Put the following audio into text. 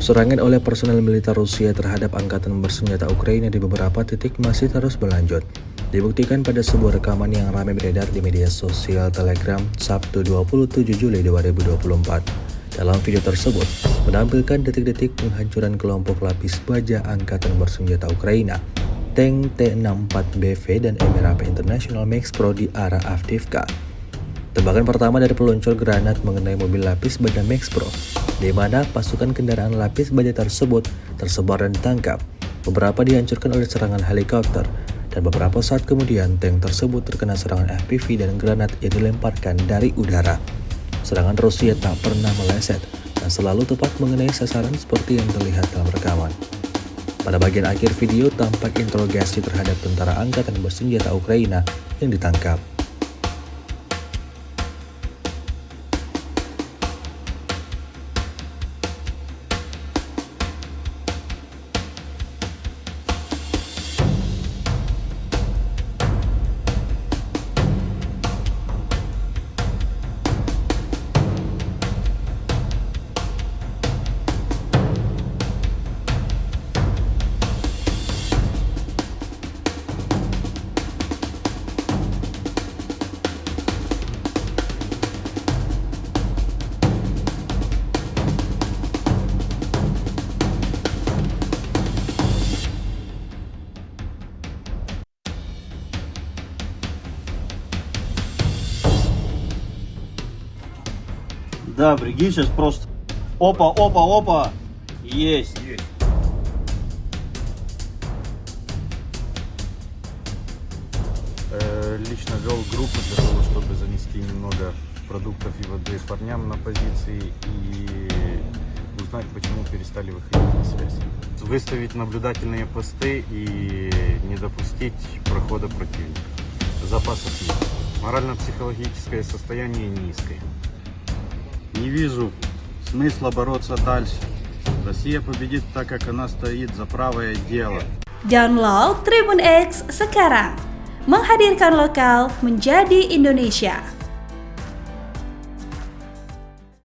Serangan oleh personel militer Rusia terhadap angkatan bersenjata Ukraina di beberapa titik masih terus berlanjut. Dibuktikan pada sebuah rekaman yang ramai beredar di media sosial Telegram Sabtu 27 Juli 2024. Dalam video tersebut, menampilkan detik-detik penghancuran kelompok lapis baja angkatan bersenjata Ukraina, tank T-64BV dan MRAP International Max Pro di arah Avdiivka. Tembakan pertama dari peluncur granat mengenai mobil lapis baja Max Pro, di mana pasukan kendaraan lapis baja tersebut tersebar dan ditangkap. Beberapa dihancurkan oleh serangan helikopter, dan beberapa saat kemudian tank tersebut terkena serangan FPV dan granat yang dilemparkan dari udara. Serangan Rusia tak pernah meleset dan selalu tepat mengenai sasaran seperti yang terlihat dalam rekaman. Pada bagian akhir video tampak interogasi terhadap tentara angkatan bersenjata Ukraina yang ditangkap. Да, бриги сейчас просто. Опа, опа, опа. Есть. Лично вел группу для того, чтобы занести немного продуктов и воды парням на позиции и узнать, почему перестали выходить на связь. Выставить наблюдательные посты и не допустить прохода противника. Запасов нет. Морально-психологическое состояние низкое. Не вижу смысла бороться дальше. Россия победит так, как она стоит за правое дело. Download Tribun X sekarang. Menghadirkan lokal menjadi Indonesia.